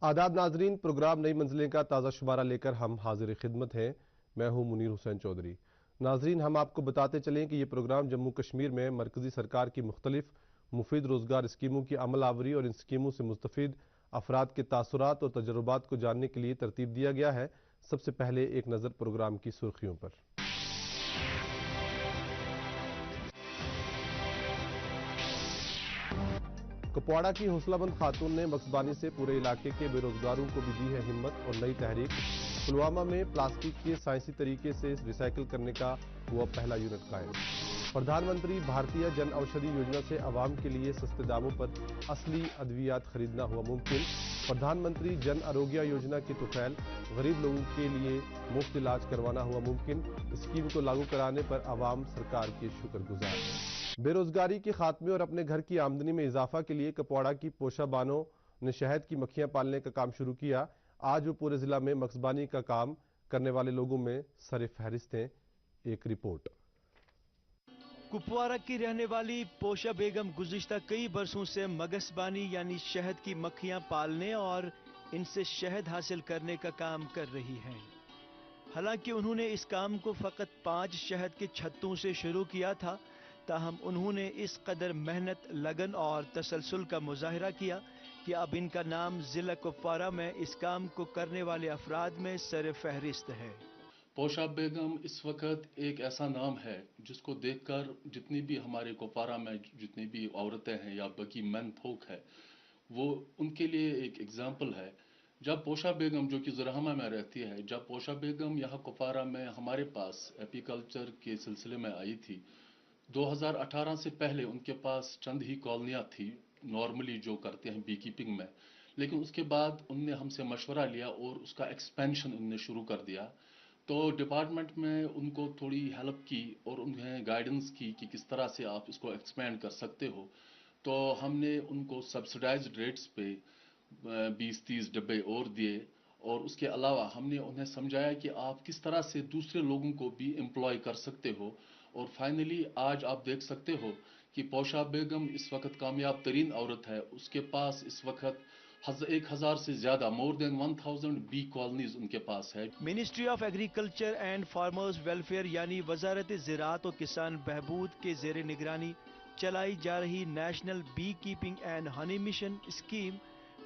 आदाब नाजरीन, प्रोग्राम नई मंजिलें का ताज़ा शुमारा लेकर हम हाजिर खिदमत हैं। मैं हूं मुनीर हुसैन चौधरी। नाजरीन, हम आपको बताते चलें कि ये प्रोग्राम जम्मू कश्मीर में मरकजी सरकार की मुख्तलिफ मुफीद रोज़गार स्कीमों की अमल आवरी और इन स्कीमों से मुस्तफ़ीद अफराद के तासुरात और तजुर्बात को जानने के लिए तरतीब दिया गया है। सबसे पहले एक नज़र प्रोग्राम की सुर्खियों पर। कुपवाड़ा की हौसलामंद खातून ने मक्सबानी से पूरे इलाके के बेरोजगारों को भी दी है हिम्मत और नई तहरीक। पुलवामा में प्लास्टिक के साइंसी तरीके से रिसाइकिल करने का हुआ पहला यूनिट कायम। प्रधानमंत्री भारतीय जन औषधि योजना से आवाम के लिए सस्ते दामों पर असली अद्वियात खरीदना हुआ मुमकिन। प्रधानमंत्री जन आरोग्य योजना की तुफैल, गरीब लोगों के लिए मुफ्त इलाज करवाना हुआ मुमकिन। स्कीम को लागू कराने पर आवाम सरकार के शुक्रगुजार। बेरोजगारी के खात्मे और अपने घर की आमदनी में इजाफा के लिए कुपवाड़ा की पोशा बानो ने शहद की मक्खियां पालने का काम शुरू किया। आज वो पूरे जिला में मक्सबानी का काम करने वाले लोगों में सर फहरिस्त हैं। एक रिपोर्ट। कुपवाड़ा की रहने वाली पोशा बेगम गुज़िश्ता कई बरसों से मगसबानी यानी शहद की मक्खियां पालने और इनसे शहद हासिल करने का काम कर रही हैं। हालांकि उन्होंने इस काम को फ़कत 5 शहद के छत्तों से शुरू किया था, ताहम उन्होंने इस कदर मेहनत, लगन और तसलसल का मुजाहिरा किया कि अब इनका नाम ज़िला कुपवाड़ा में इस काम को करने वाले अफराद में सर फहरिस्त है। पोशा बेगम इस वक्त एक ऐसा नाम है जिसको देखकर जितनी भी हमारे कुपवाड़ा में जितनी भी औरतें हैं या बाकी मैन फोक है, वो उनके लिए एक एग्जाम्पल है। जब पोशा बेगम जो कि ज़राहमा में रहती है, जब पोशा बेगम यहाँ कुपवाड़ा में हमारे पास एपीकल्चर के सिलसिले में आई थी, 2018 से पहले उनके पास चंद ही कॉलोनियाँ थी नॉर्मली जो करते हैं बी कीपिंग में। लेकिन उसके बाद उनने हमसे मशवरा लिया और उसका एक्सपेंशन उनने शुरू कर दिया। तो डिपार्टमेंट में उनको थोड़ी हेल्प की और उन्हें गाइडेंस की कि किस तरह से आप इसको एक्सपेंड कर सकते हो। तो हमने उनको सब्सिडाइज्ड रेट्स पे 20-30 डब्बे और दिए और उसके अलावा हमने उन्हें समझाया कि आप किस तरह से दूसरे लोगों को भी एम्प्लॉय कर सकते हो। और फाइनली आज आप देख सकते हो कि पोशा बेगम इस वक्त कामयाब तरीन औरत है। उसके पास इस वक्त 1000 से ज्यादा मोर देन 1000 बी कॉलोनीज उनके पास है। Ministry of agriculture and farmers welfare यानी वजारत ज़राअत और किसान बहबूद के ज़ेर निगरानी चलाई जा रही national beekeeping and honey mission scheme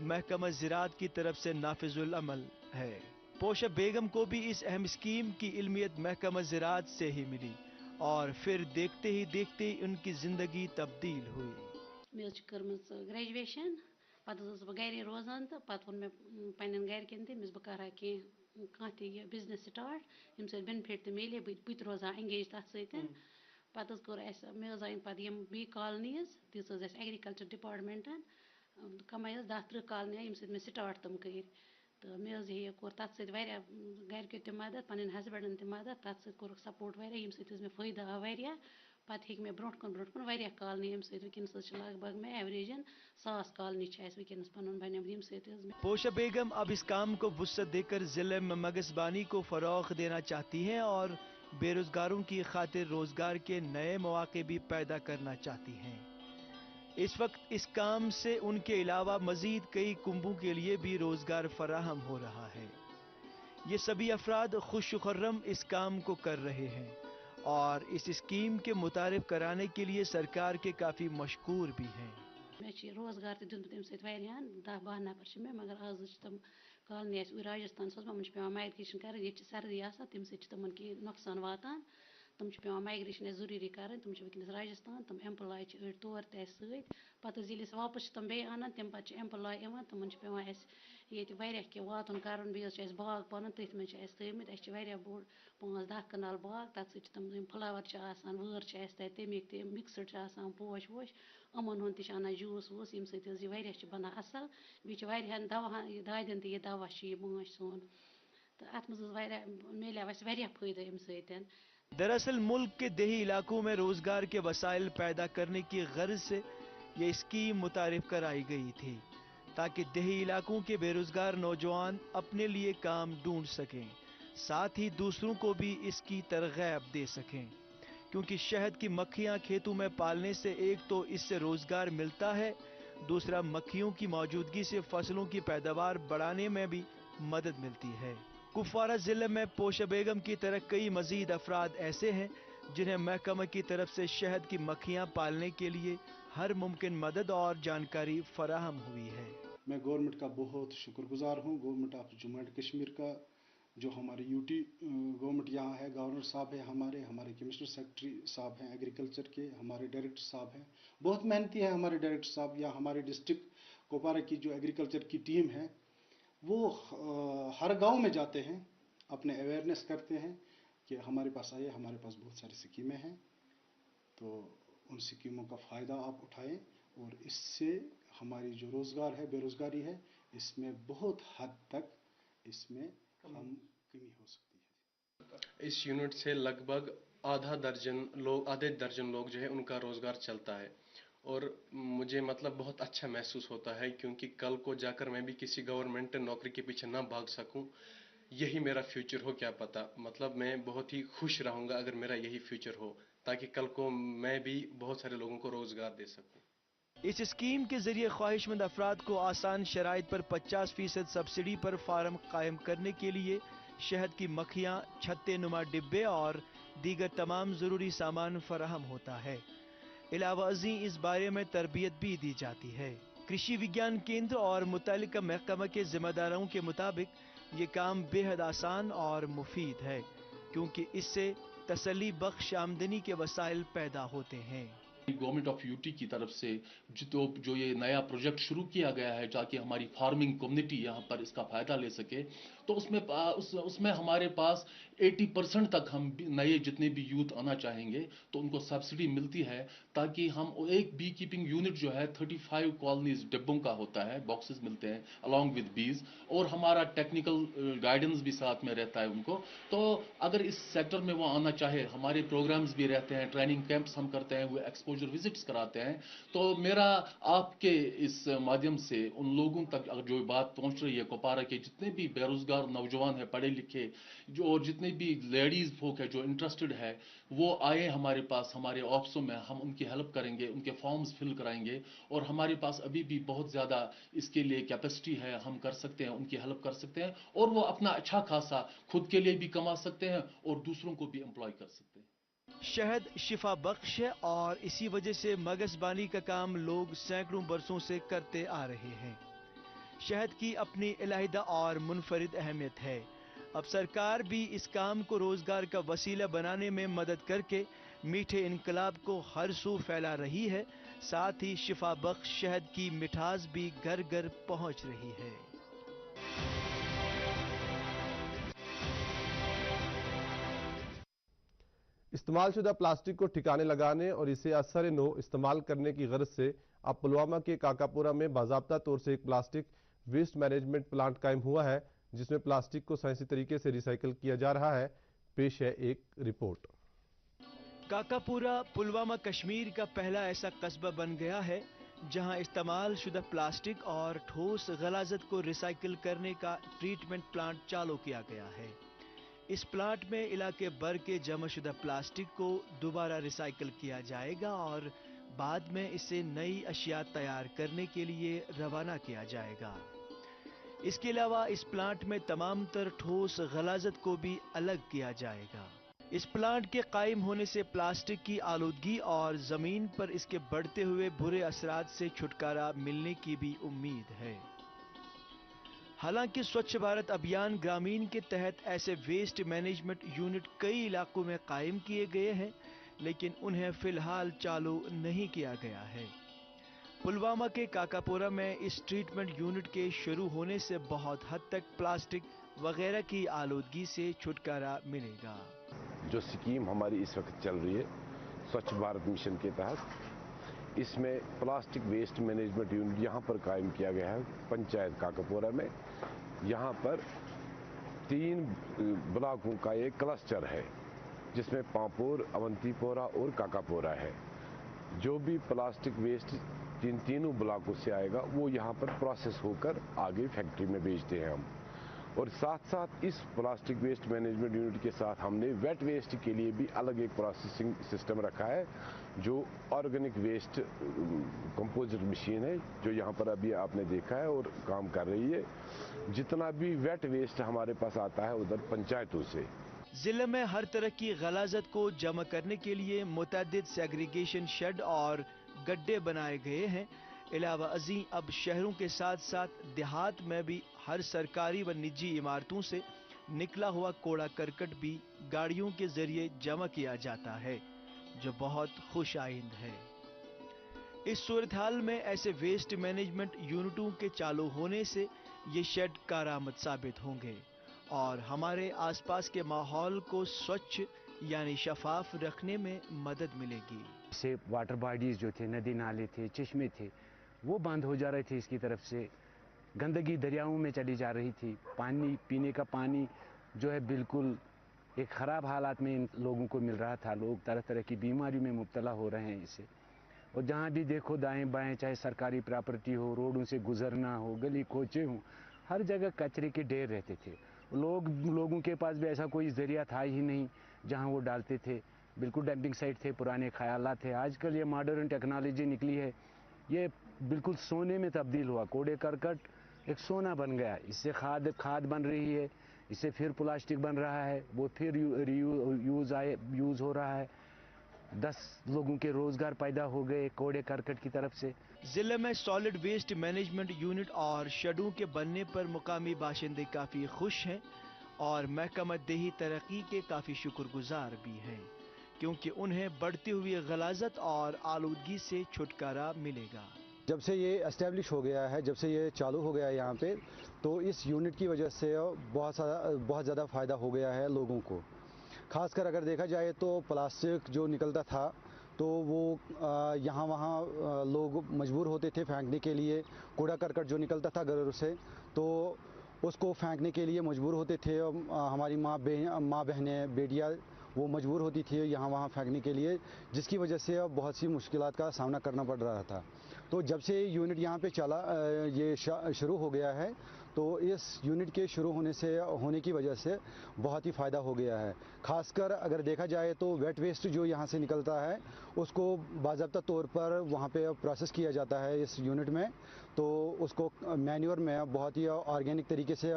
महकमा ज़राअत की तरफ से नाफिजुल अमल है। पोशा बेगम को भी इस अहम स्कीम की इल्मियत महकमा ज़राअत से ही मिली और फिर देखते ही देखते उनकी जिंदगी तब्दील हुई। ग्रेजुएशन पे गर रोजान तो पे वो मे पन्न गरकन तमिस बह कर कह बिजनेस स्टार्ट यम बेनिफिट तो मिले बत रोजा एंगेज तथ सत पे मे आन पे बी कॉलोनीज दिस एग्रीकल्चर डिपार्टमेंटन कमाई 10-30 कॉलोनी यम मे स्टार्ट तम कर तो मे ये कोर तथ सरको तम मदद पन्न हस्बैंडन तम मदद तथ कोर सपोर्ट यम मे फायदा आव वारिया पत् हे मे ब्रोट कुन वारिया कॉलोनी यम वनस लग भग मे एवरेजन 100 कॉलोनी वनस पन बन। पोशा बेगम अब इस काम को वुसअत देकर जिले में मगसबानी को फरोग देना चाहती हैं और बेरोजगारों की खातिर रोजगार के नए मौके भी पैदा करना चाहती हैं। इस वक्त इस काम से उनके अलावा मजीद कई कुंभों के लिए भी रोजगार फराहम हो रहा है। ये सभी अफराद खुशखुर्रम इस काम को कर रहे हैं और इस स्कीम के मुतारिफ कराने के लिए सरकार के काफ़ी मशकूर भी हैं। मे रोजगार तो दुत तम 10-12 नफर मे मगर आज तम कॉलोनी राजस्थान तमन पे माइग्रेशन कर ये सर्दी तम तमन की नुकसान वातान तम पे माइग्रेशन जरूरी कर तम वनस राजस्थान तम एम्प्लॉय अड़ तौर पे वापस तम बे आनान तम पे एम्प्लॉय तमन पे वातन कर बाग पन तथ मे थमित बोड़ 5-10 कनाल बाग तथ तम फ्लावर वर तमिक मिक्सड पोश वोश अमन हुन तन जूस वूस यम सह बना असल बहन दवा दादन तह दवा माश सोन तो अत मिले फायदा अम सत। दरअसल मुल्क के देही इलाकों में रोजगार के वसाइल पैदा करने की गर्ज से ये स्कीम मुतारिफ कराई गई थी ताकि देही इलाकों के बेरोजगार नौजवान अपने लिए काम ढूंढ सकें, साथ ही दूसरों को भी इसकी तरगीब दे सकें। क्योंकि शहद की मक्खियां खेतों में पालने से एक तो इससे रोजगार मिलता है, दूसरा मक्खियों की मौजूदगी से फसलों की पैदावार बढ़ाने में भी मदद मिलती है। कुपवारा जिले में पोशा बेगम की तरह कई मजीद अफराद ऐसे हैं जिन्हें महकमा की तरफ से शहद की मक्खियां पालने के लिए हर मुमकिन मदद और जानकारी फराहम हुई है। मैं गवर्नमेंट का बहुत शुक्रगुजार हूँ, government of Jammu and Kashmir का, जो हमारी यूटी गवर्नमेंट यहाँ है, गवर्नर साहब है, हमारे कमिश्नर सेक्रेटरी साहब हैं एग्रीकल्चर के, हमारे डायरेक्टर साहब हैं, बहुत मेहनती हैं हमारे डायरेक्टर साहब। या हमारे डिस्ट्रिक्ट कुपवारा की जो एग्रीकल्चर की टीम है वो हर गांव में जाते हैं, अपने अवेयरनेस करते हैं कि हमारे पास आइए, हमारे पास बहुत सारी स्कीमें हैं, तो उन स्कीमों का फ़ायदा आप उठाएं और इससे हमारी जो रोज़गार है, बेरोज़गारी है, इसमें बहुत हद तक इसमें कमी हो सकती है। इस यूनिट से लगभग आधे दर्जन लोग जो है उनका रोज़गार चलता है और मुझे मतलब बहुत अच्छा महसूस होता है, क्योंकि कल को जाकर मैं भी किसी गवर्नमेंट नौकरी के पीछे ना भाग सकूं, यही मेरा फ्यूचर हो क्या पता। मतलब मैं बहुत ही खुश रहूंगा अगर मेरा यही फ्यूचर हो, ताकि कल को मैं भी बहुत सारे लोगों को रोज़गार दे सकूं। इस स्कीम के जरिए ख्वाहिशमंद अफराद को आसान शराइत पर 50% सब्सिडी पर फार्म कायम करने के लिए शहद की मक्खियाँ, छत्ते नुमा डिब्बे और दीगर तमाम ज़रूरी सामान फराहम होता है। इलावा अज़ीं इस बारे में तरबियत भी दी जाती है। कृषि विज्ञान केंद्र और मुतल्लिका महकमा के जिम्मेदारों के मुताबिक ये काम बेहद आसान और मुफीद है, क्योंकि इससे तसल्ली बख्श आमदनी के वसाइल पैदा होते हैं। गवर्नमेंट ऑफ यूटी की तरफ से जो ये नया प्रोजेक्ट शुरू किया गया है ताकि हमारी फार्मिंग कम्युनिटी यहाँ पर इसका फ़ायदा ले सके, तो उसमें हमारे पास 80% तक हम नए जितने भी यूथ आना चाहेंगे तो उनको सब्सिडी मिलती है, ताकि हम एक बी कीपिंग यूनिट जो है 35 कॉलोनीज डिब्बों का होता है, बॉक्सेस मिलते हैं अलॉन्ग विद बीज, और हमारा टेक्निकल गाइडेंस भी साथ में रहता है उनको। तो अगर इस सेक्टर में वो आना चाहे, हमारे प्रोग्राम्स भी रहते हैं, ट्रेनिंग कैंप्स हम करते हैं, वो एक्सपोजर विजिट्स कराते हैं। तो मेरा आपके इस माध्यम से उन लोगों तक अगर जो बात पहुंच रही है, कुपवारा के जितने भी बेरोजगार नौजवान हैं, पढ़े लिखे, जो और जितने भी लेडीज folk है जो इंटरेस्टेड है, वो आए हमारे पास, हमारे ऑफिसों में हम उनकी हेल्प करेंगे, उनके फॉर्म्स फिल कराएंगे, और हमारे पास अभी भी बहुत ज़्यादा इसके लिए कैपेसिटी है, हम कर सकते हैं, उनकी हेल्प कर सकते हैं, और वो अपना अच्छा खासा खुद के लिए भी कमा सकते हैं और दूसरों को भी एम्प्लॉय कर सकते हैं। शहद शिफा बख्श है और इसी वजह से मगजबानी का काम लोग सैकड़ों बरसों से करते आ रहे हैं। शहद की अपनी अलहदा और मुनफरिद अहमियत है। अब सरकार भी इस काम को रोजगार का वसीला बनाने में मदद करके मीठे इनकलाब को हर सू फैला रही है। साथ ही शिफा बख्श शहद की मिठास भी घर घर पहुंच रही है। इस्तेमालशुदा प्लास्टिक को ठिकाने लगाने और इसे असर नो इस्तेमाल करने की गर्ज से अब पुलवामा के काकापुरा में बाज़ाब्ता तौर से एक प्लास्टिक वेस्ट मैनेजमेंट प्लांट कायम हुआ है, जिसमें प्लास्टिक को साइंसी तरीके से रिसाइकिल किया जा रहा है। पेश है एक रिपोर्ट। काकापुरा पुलवामा कश्मीर का पहला ऐसा कस्बा बन गया है जहां इस्तेमाल शुदा प्लास्टिक और ठोस गलाजत को रिसाइकिल करने का ट्रीटमेंट प्लांट चालू किया गया है। इस प्लांट में इलाके भर के जमाशुदा प्लास्टिक को दोबारा रिसाइकिल किया जाएगा और बाद में इसे नई अशिया तैयार करने के लिए रवाना किया जाएगा। इसके अलावा इस प्लांट में तमाम तर ठोस गलाजत को भी अलग किया जाएगा। इस प्लांट के कायम होने से प्लास्टिक की आलूदगी और जमीन पर इसके बढ़ते हुए बुरे असरात से छुटकारा मिलने की भी उम्मीद है। हालांकि स्वच्छ भारत अभियान ग्रामीण के तहत ऐसे वेस्ट मैनेजमेंट यूनिट कई इलाकों में कायम किए गए हैं, लेकिन उन्हें फिलहाल चालू नहीं किया गया है। पुलवामा के काकापुरा में इस ट्रीटमेंट यूनिट के शुरू होने से बहुत हद तक प्लास्टिक वगैरह की आलूदगी से छुटकारा मिलेगा। जो स्कीम हमारी इस वक्त चल रही है स्वच्छ भारत मिशन के तहत, इसमें प्लास्टिक वेस्ट मैनेजमेंट यूनिट यहाँ पर कायम किया गया है पंचायत काकापुरा में। यहाँ पर 3 ब्लॉकों का एक क्लस्टर है, जिसमें पांपोर, अवंतीपोरा और काकापोरा है। जो भी प्लास्टिक वेस्ट तीनों ब्लॉकों से आएगा वो यहाँ पर प्रोसेस होकर आगे फैक्ट्री में बेचते हैं हम। और साथ साथ इस प्लास्टिक वेस्ट मैनेजमेंट यूनिट के साथ हमने वेट वेस्ट के लिए भी अलग एक प्रोसेसिंग सिस्टम रखा है, जो ऑर्गेनिक वेस्ट कंपोजिट मशीन है, जो यहाँ पर अभी आपने देखा है और काम कर रही है। जितना भी वेट वेस्ट हमारे पास आता है उधर पंचायतों से। जिले में हर तरह की गलाजत को जमा करने के लिए मुतअद्दिद सेग्रीगेशन शेड और गड्ढे बनाए गए हैं। अलावा अज़ीं अब शहरों के साथ साथ देहात में भी हर सरकारी व निजी इमारतों से निकला हुआ कूड़ा करकट भी गाड़ियों के जरिए जमा किया जाता है, जो बहुत खुश आइंद है। इस सूरत हाल में ऐसे वेस्ट मैनेजमेंट यूनिटों के चालू होने से ये शेड कारआमद साबित होंगे और हमारे आसपास के माहौल को स्वच्छ यानी शफाफ रखने में मदद मिलेगी। से वाटर बॉडीज जो थे, नदी नाले थे, चश्मे थे, वो बंद हो जा रहे थे। इसकी तरफ से गंदगी दरियाओं में चली जा रही थी। पानी, पीने का पानी जो है बिल्कुल एक ख़राब हालात में इन लोगों को मिल रहा था। लोग तरह तरह की बीमारियों में मुब्तला हो रहे हैं इससे। और जहाँ भी देखो दाएं बाएं, चाहे सरकारी प्रॉपर्टी हो, रोडों से गुजरना हो, गली कोचे हों, हर जगह कचरे के ढेर रहते थे। लोगों के पास भी ऐसा कोई ज़रिया था ही नहीं जहाँ वो डालते थे। बिल्कुल डंपिंग साइट थे, पुराने ख्यालात थे। आजकल ये मॉडर्न टेक्नोलॉजी निकली है, ये बिल्कुल सोने में तब्दील हुआ। कूड़े करकट एक सोना बन गया। इससे खाद बन रही है, इससे फिर प्लास्टिक बन रहा है, वो फिर यूज़ हो रहा है। 10 लोगों के रोजगार पैदा हो गए कूड़े करकट की तरफ से। जिले में सॉलिड वेस्ट मैनेजमेंट यूनिट और शेडों के बनने पर मुकामी बाशिंदे काफ़ी खुश हैं और महकमा देही तरक्की के काफ़ी शुक्रगुजार भी हैं, क्योंकि उन्हें बढ़ती हुई गलाजत और आलूदगी से छुटकारा मिलेगा। जब से ये एस्टेब्लिश हो गया है, जब से ये चालू हो गया है यहाँ पे, तो इस यूनिट की वजह से बहुत ज़्यादा फ़ायदा हो गया है लोगों को। खासकर अगर देखा जाए तो प्लास्टिक जो निकलता था तो वो यहाँ वहाँ लोग मजबूर होते थे फेंकने के लिए। कूड़ा करकट जो निकलता था घरों से तो उसको फेंकने के लिए मजबूर होते थे। हमारी माँ बहनें, बेटियाँ वो मजबूर होती थी यहाँ वहाँ फेंकने के लिए, जिसकी वजह से बहुत सी मुश्किलात का सामना करना पड़ रहा था। तो जब से यूनिट यहाँ पे ये शुरू हो गया है, तो इस यूनिट के शुरू होने की वजह से बहुत ही फ़ायदा हो गया है। खासकर अगर देखा जाए तो वेट वेस्ट जो यहाँ से निकलता है उसको बाज़ाब्ता तौर पर वहाँ पे प्रोसेस किया जाता है इस यूनिट में, तो उसको मैन्योर में बहुत ही ऑर्गेनिक तरीके से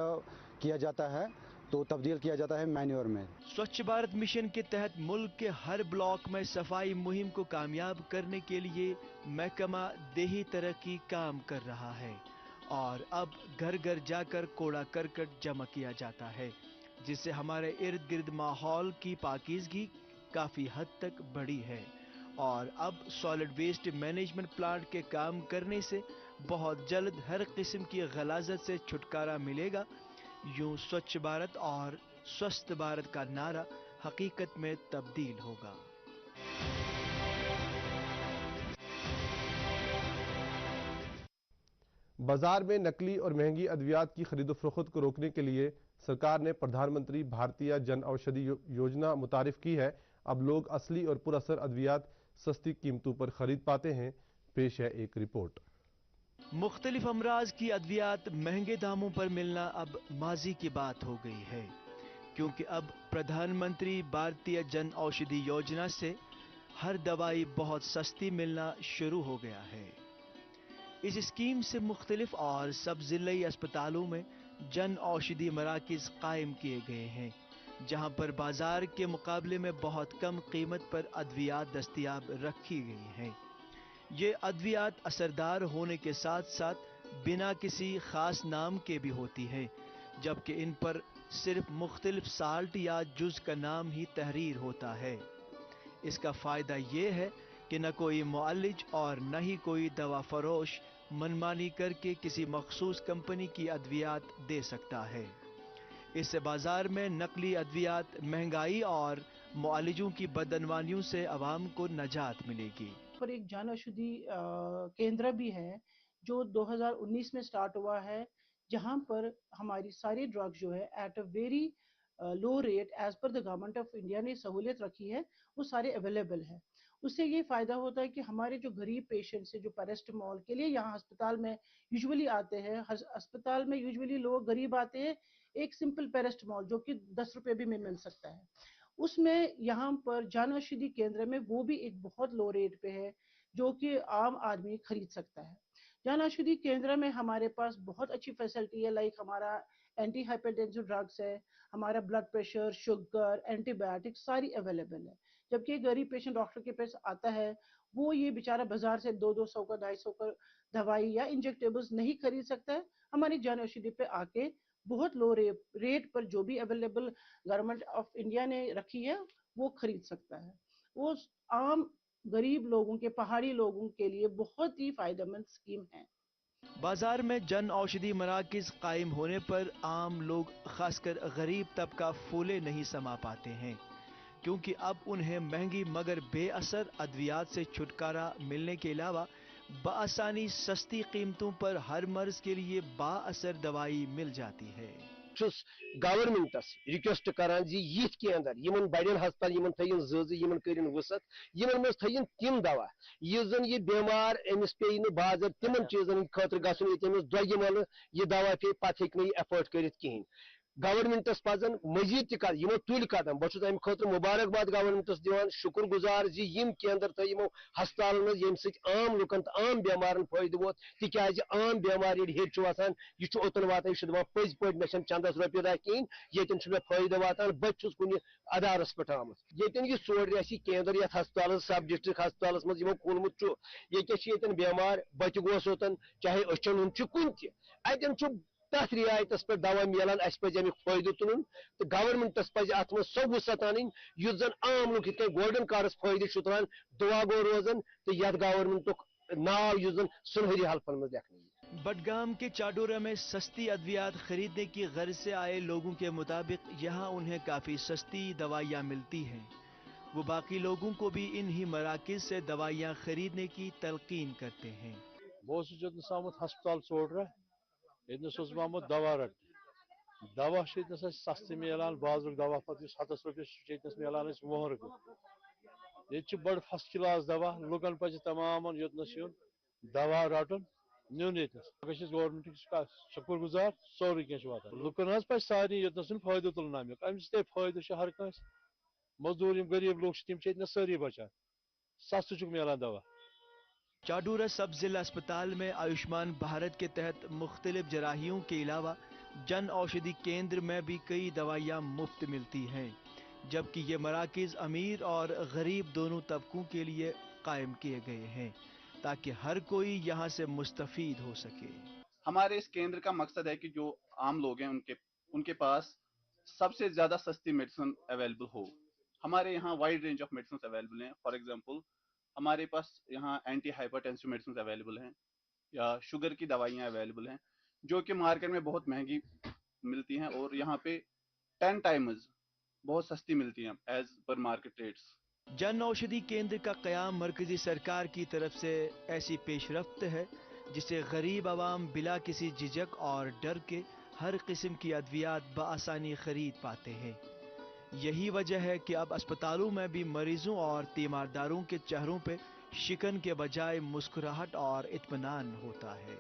किया जाता है, तो तब्दील किया जाता है मैन्योर में। स्वच्छ भारत मिशन के तहत मुल्क के हर ब्लॉक में सफाई मुहिम को कामयाब करने के लिए महकमा देही तरक्की काम कर रहा है और अब घर घर जाकर कूड़ा करकट जमा किया जाता है, जिससे हमारे इर्द गिर्द माहौल की पाकीज़गी काफ़ी हद तक बढ़ी है और अब सॉलिड वेस्ट मैनेजमेंट प्लांट के काम करने से बहुत जल्द हर किस्म की गलाजत से छुटकारा मिलेगा। यूं स्वच्छ भारत और स्वस्थ भारत का नारा हकीकत में तब्दील होगा। बाजार में नकली और महंगी अद्वियात की खरीदो फरोख्त को रोकने के लिए सरकार ने प्रधानमंत्री भारतीय जन औषधि योजना मुतारिफ की है। अब लोग असली और पुरअसर अद्वियात सस्ती कीमतों पर खरीद पाते हैं। पेश है एक रिपोर्ट। मुख्तलिफ अमराज की अद्वियात महंगे दामों पर मिलना अब माजी की बात हो गई है, क्योंकि अब प्रधानमंत्री भारतीय जन औषधि योजना से हर दवाई बहुत सस्ती मिलना शुरू हो गया है। इस स्कीम से मुख्तलिफ और सब जिले अस्पतालों में जन औषधि मराकज़ कायम किए गए हैं, जहां पर बाजार के मुकाबले में बहुत कम कीमत पर अद्वियात दस्तयाब रखी गई हैं। ये अद्वियात असरदार होने के साथ साथ बिना किसी खास नाम के भी होती हैं, जबकि इन पर सिर्फ मुख्तलिफ साल्ट या जुज़ का नाम ही तहरीर होता है। इसका फ़ायदा ये है कि न कोई मुअल्लिज और न ही कोई दवा फरोश मनमानी करके किसी मखसूस कंपनी की अद्वियात दे सकता है। इससे बाजार में नकली अद्वियात, महंगाई और मुअल्लिजों की बदअनवानियों से आवाम को नजात मिलेगी। पर एक जन औषधि केंद्र भी है जो 2019 में स्टार्ट हुआ है, जहां पर हमारी सारी ड्रग्स जो है at a very low rate as per the government of India ने सहूलियत रखी है, वो सारे अवेलेबल है। उससे ये फ़ायदा होता है कि हमारे जो गरीब पेशेंट्स हैं, जो पैरास्टामोल के लिए यहाँ अस्पताल में यूजुअली आते हैं, अस्पताल में यूजुअली लोग गरीब आते हैं एक सिंपल पैरास्टामोल जो कि 10 रुपए भी में मिल सकता है, उसमें यहाँ पर जन औषधि केंद्र में वो भी एक बहुत लो रेट पे है जो कि आम आदमी खरीद सकता है। जन औषधि केंद्र में हमारे पास बहुत अच्छी फैसिलिटी है, लाइक हमारा एंटी हाइपरटेंसिव ड्रग्स है, हमारा ब्लड प्रेशर, शुगर, एंटीबायोटिक सारी अवेलेबल है। जबकि एक गरीब पेशेंट डॉक्टर के पास आता है, वो ये बेचारा बाजार से 200 का 250 का दवाई या इंजेक्टेबल्स नहीं खरीद सकता है, हमारी जन औषधि पे आके बहुत लो रेट पर जो भी अवेलेबल गवर्नमेंट ऑफ इंडिया ने रखी है वो खरीद सकता है। वो आम गरीब लोगों के, पहाड़ी लोगों के लिए बहुत ही फायदेमंद स्कीम है। बाजार में जन औषधि मराकज कायम होने पर आम लोग, खासकर गरीब तबका, फूले नहीं समा पाते हैं, क्योंकि अब उन्हें महंगी मगर बेअसर अद्वियात से छुटकारा मिलने के अलावा बआसानी सस्ती कीमतों पर हर मर्ज के लिए बाअसर दवाई मिल जाती है। गवर्नमेंटस रिक्वेस्ट करान जी यिथ केंद्र यमन बड़न हस्पताल यमन थयन जज यमन करिन वसत यमन मज थयन तिम दवा यह जन ये बीमार अमिस पे बाजर तिमन चीजन खतर गसन ये दोगे मल ये दवा पे पत हेक न एफोर्ड कर कहीं गवर्नमेंटस पजन मजीद तक यमो तुल कदम बहुत अम खतर मुबारकबाद गवर्नमेंटस दिवान शुक्र गुजार जी यम केंद्र तो यमो हस्पताल मज यम आम लुकन तो आम बेमारन फायदे वोत तिकाज आम बेमार ये हेट वातान यह ओतन वातान यह दपान पज पे मे चंदस रुपये दा कहीं ये मे फायदे वातान बहुत कुन अदारस पे आमुत ये सोर रियासी केंद्र ये हस्पताल सब डिस्ट्रिक्ट हस्पताल मज यमो खुलमुत ये बेमार बच गोस ओतन चाहे अचन हुन कुन तन तथ रियायतस पे दवा मिलान अस पे अमिक फायदे तुन तो गवर्नमेंटस पे अत मज सो वसत अन जन आम लोग ये गोल्डन कार्डस फायदे तुलान दुआ गो रोजन तो ये गवर्नमेंट नाव जन सुनहरी हल्फन मज लिखने। बडगाम के चाडोरा में सस्ती अद्वियात खरीदने की गर्ज से आए लोगों के मुताबिक यहाँ उन्हें काफ़ी सस्ती दवाइयाँ मिलती हैं। वो बाकी लोगों को भी इन्हीं मराकिज से दवाइयाँ खरीदने की तलकीन करते हैं। हस्पताल छोड़ रहा ये दवा रट दवा सस्ते मिलान बाजुक दवा पे 7 रुपये मिलान 1 रुपये ये बड़ फर्स्ट क्लास दवा लुकन पे तमाम योतनस दवा रटन नुन ये गवर्नमेंट शुक्र गुजार सोरे कह वात लुकन पे सारे योतनस फायदे तुलन अमिक अमे फायदे हर कंस मजदूर गरीब लोग तम सारी बचान सस्त मिलान दवा। चाडूरा सब जिला अस्पताल में आयुष्मान भारत के तहत मुख्तलिफ जराहियों के अलावा जन औषधि केंद्र में भी कई दवाइयाँ मुफ्त मिलती हैं, जबकि ये मराकिज अमीर और गरीब दोनों तबकों के लिए कायम किए गए हैं ताकि हर कोई यहाँ से मुस्तफीद हो सके। हमारे इस केंद्र का मकसद है कि जो आम लोग हैं उनके पास सबसे ज़्यादा सस्ती मेडिसिन अवेलेबल हो। हमारे यहाँ wide range of medicine available हैं। फॉर एग्जांपल हमारे पास यहाँ एंटी हाइपरटेंसिव मेडिसिन अवेलेबल हैं या शुगर की दवाइयाँ अवेलेबल हैं जो कि मार्केट में बहुत महंगी मिलती हैं और यहाँ पे 10 टाइम्स बहुत सस्ती मिलती हैं as per market rates. Jan Aushadhi केंद्र का क़याम मरकजी सरकार की तरफ से ऐसी पेशरफ्त है जिसे गरीब आवाम बिला किसी झिझक और डर के हर किस्म की अद्वियात बआसानी खरीद पाते हैं। यही वजह है कि अब अस्पतालों में भी मरीजों और तीमारदारों के चेहरों पे शिकन के बजाय मुस्कुराहट और इत्मीनान होता है।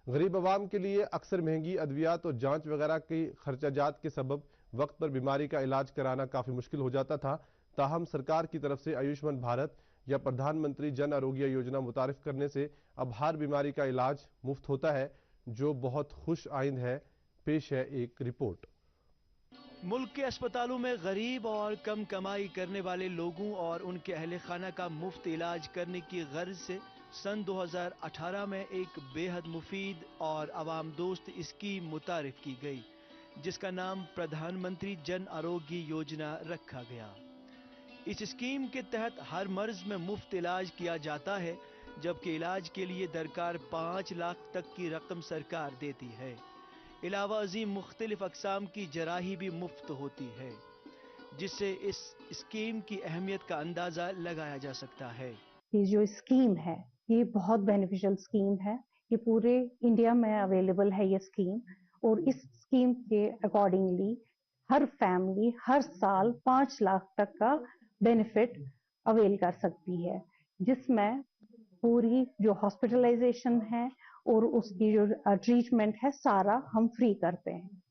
गरीब आवाम के लिए अक्सर महंगी अद्वियात और जांच वगैरह की खर्चाजात के सबब वक्त पर बीमारी का इलाज कराना काफ़ी मुश्किल हो जाता था। ताहम सरकार की तरफ से आयुष्मान भारत या प्रधानमंत्री जन आरोग्य योजना मुतारिफ करने से अब हर बीमारी का इलाज मुफ्त होता है, जो बहुत खुश आइंद है। पेश है एक रिपोर्ट। मुल्क के अस्पतालों में गरीब और कम कमाई करने वाले लोगों और उनके अहले खाना का मुफ्त इलाज करने की गर्ज से सन 2018 में एक बेहद मुफीद और आवाम दोस्त स्कीम मुतारिफ की गई, जिसका नाम प्रधानमंत्री जन आरोग्य योजना रखा गया। इस स्कीम के तहत हर मर्ज में मुफ्त इलाज किया जाता है, जबकि इलाज के लिए दरकार 5 लाख तक की रकम सरकार देती है। इलावा अजीम मुख्तलिफ अकसाम की जराही भी मुफ्त होती है, जिससे इस स्कीम की अहमियत का अंदाजा लगाया जा सकता है। ये जो स्कीम है ये बहुत बेनिफिशियल स्कीम है। ये पूरे इंडिया में अवेलेबल है ये स्कीम, और इस स्कीम के अकॉर्डिंगली हर फैमिली हर साल 5 लाख तक का बेनिफिट अवेल कर सकती है, जिसमें पूरी जो हॉस्पिटलाइजेशन है और उसकी जो ट्रीटमेंट है सारा हम फ्री करते हैं।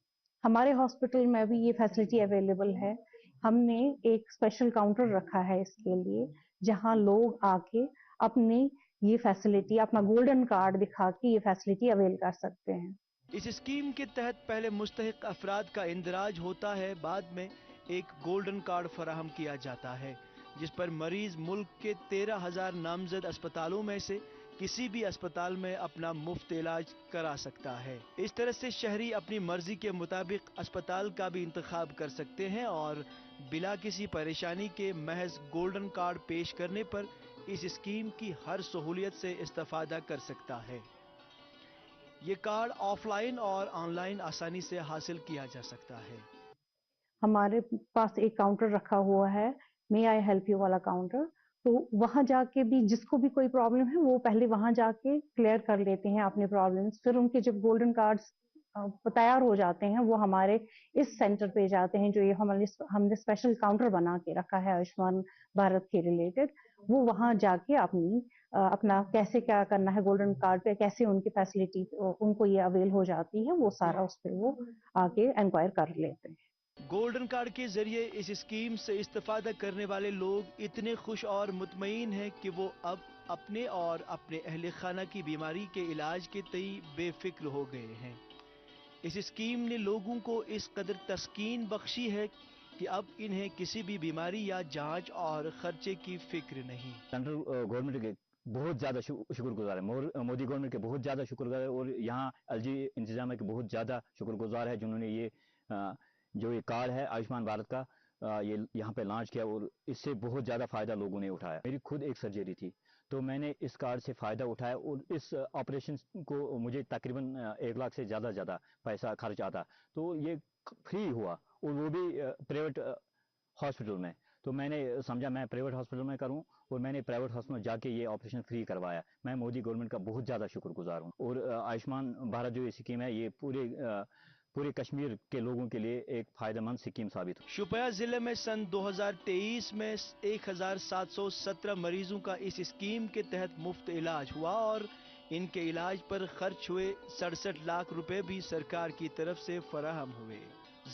हमारे हॉस्पिटल में भी ये फैसिलिटी अवेलेबल है। हमने एक स्पेशल काउंटर रखा है इसके लिए, जहां लोग आके अपनी ये फैसिलिटी, अपना गोल्डन कार्ड दिखा के ये फैसिलिटी अवेल कर सकते हैं। इस स्कीम के तहत पहले मुस्तहिक अफराद का इंदराज होता है, बाद में एक गोल्डन कार्ड फराहम किया जाता है, जिस पर मरीज मुल्क के 13,000 नामजद अस्पतालों में से किसी भी अस्पताल में अपना मुफ्त इलाज करा सकता है। इस तरह से शहरी अपनी मर्जी के मुताबिक अस्पताल का भी इंतखाब कर सकते हैं और बिला किसी परेशानी के महज गोल्डन कार्ड पेश करने पर इस स्कीम की हर सहूलियत से इस्तेफादा कर सकता है। ये कार्ड ऑफलाइन और ऑनलाइन आसानी से हासिल किया जा सकता है। हमारे पास एक काउंटर रखा हुआ है, मे आई हेल्प यू वाला काउंटर, तो वहां जाके भी जिसको भी कोई प्रॉब्लम है वो पहले वहां जाके क्लियर कर लेते हैं अपने प्रॉब्लम्स। फिर उनके जब गोल्डन कार्ड्स तैयार हो जाते हैं वो हमारे इस सेंटर पे जाते हैं, जो ये हमने स्पेशल काउंटर बना के रखा है आयुष्मान भारत के रिलेटेड। वो वहां जाके अपना कैसे क्या करना है गोल्डन कार्ड पे, कैसे उनकी फैसिलिटी उनको ये अवेल हो जाती है, वो सारा उस पर वो आके इंक्वायर कर लेते हैं। गोल्डन कार्ड के जरिए इस स्कीम से इस्तेफादा करने वाले लोग इतने खुश और मुतमईन हैं कि वो अब अपने और अपने अहले खाना की बीमारी के इलाज के तई बेफिक्र हो गए हैं। इस स्कीम ने लोगों को इस कदर तस्कीन बख्शी है कि अब इन्हें किसी भी बीमारी या जांच और खर्चे की फिक्र नहीं। सेंट्रल गवर्नमेंट के बहुत ज़्यादा शुक्रगुजार है, मोदी गवर्नमेंट के बहुत ज़्यादा शुक्रगुजार है, और यहाँ एलजी इंतजामिया के बहुत ज़्यादा शुक्रगुजार है जिन्होंने ये जो ये कार्ड है आयुष्मान भारत का ये यहाँ पे लॉन्च किया, और इससे बहुत ज़्यादा फ़ायदा लोगों ने उठाया। मेरी खुद एक सर्जरी थी तो मैंने इस कार्ड से फ़ायदा उठाया, और इस ऑपरेशन को मुझे तकरीबन 1 लाख से ज़्यादा पैसा खर्च आता, तो ये फ्री हुआ, और वो भी प्राइवेट हॉस्पिटल में। तो मैंने समझा मैं प्राइवेट हॉस्पिटल में करूं, और मैंने प्राइवेट हॉस्पिटल में जाके ये ऑपरेशन फ्री करवाया। मैं मोदी गवर्नमेंट का बहुत ज़्यादा शुक्रगुजार हूं, और आयुष्मान भारत जो ये स्कीम है ये पूरे कश्मीर के लोगों के लिए एक फायदेमंद स्कीम साबित हो। शोपियां जिले में सन 2023 में 1717 मरीजों का इस स्कीम के तहत मुफ्त इलाज हुआ, और इनके इलाज पर खर्च हुए 67 लाख रुपए भी सरकार की तरफ से फराहम हुए।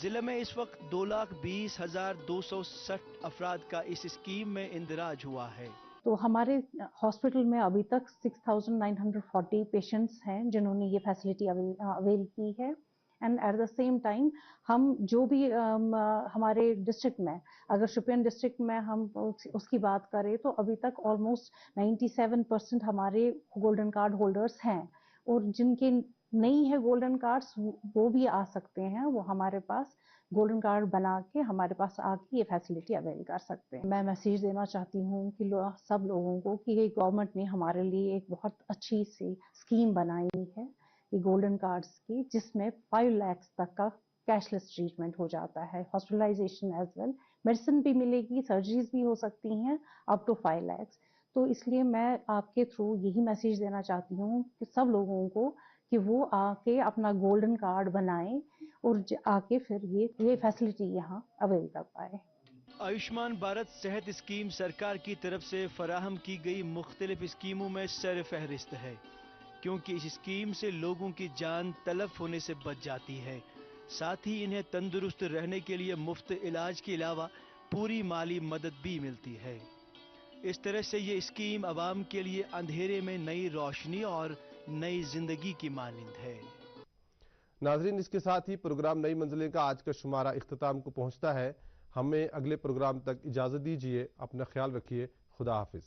जिले में इस वक्त 2,20,260 अफराद का इस स्कीम में इंदराज हुआ है। तो हमारे हॉस्पिटल में अभी तक 6,940 पेशेंट्स हैं जिन्होंने ये फैसिलिटी अवेल की है। And at the same time हम जो भी हमारे डिस्ट्रिक्ट में, अगर शोपियान डिस्ट्रिक्ट में हम उसकी बात करें तो अभी तक ऑलमोस्ट 97% हमारे गोल्डन कार्ड होल्डर्स हैं, और जिनके नहीं है गोल्डन कार्ड्स वो भी आ सकते हैं, वो हमारे पास गोल्डन कार्ड बना के हमारे पास आके ये फैसिलिटी अवेल कर सकते हैं। मैं मैसेज देना चाहती हूँ कि सब लोगों को कि ये गवर्नमेंट ने हमारे लिए एक बहुत अच्छी सी स्कीम बनाई है ये गोल्डन कार्ड्स की, जिसमें 5 लाख तक का कैशलेस ट्रीटमेंट हो जाता है, हॉस्पिटलाइजेशन एज वेल, मेडिसिन भी मिलेगी, सर्जरीज भी हो सकती हैं अप टू 5 लाख। तो इसलिए मैं आपके थ्रू यही मैसेज देना चाहती हूँ कि सब लोगों को कि वो आके अपना गोल्डन कार्ड बनाएं और आके फिर ये फैसिलिटी यहाँ अवेल कर पाए। आयुष्मान भारत सेहत स्कीम सरकार की तरफ से फराहम की गई मुख्तलिफ स्कीमों में सर फहरिस्त है, क्योंकि इस स्कीम से लोगों की जान तलफ होने से बच जाती है। साथ ही इन्हें तंदुरुस्त रहने के लिए मुफ्त इलाज के अलावा पूरी माली मदद भी मिलती है। इस तरह से ये स्कीम आवाम के लिए अंधेरे में नई रोशनी और नई जिंदगी की मानिंद है। नाजरीन, इसके साथ ही प्रोग्राम नई मंजिलें का आज का शुमारा इख्तिताम को पहुंचता है। हमें अगले प्रोग्राम तक इजाज़त दीजिए। अपना ख्याल रखिए। खुदा हाफिज।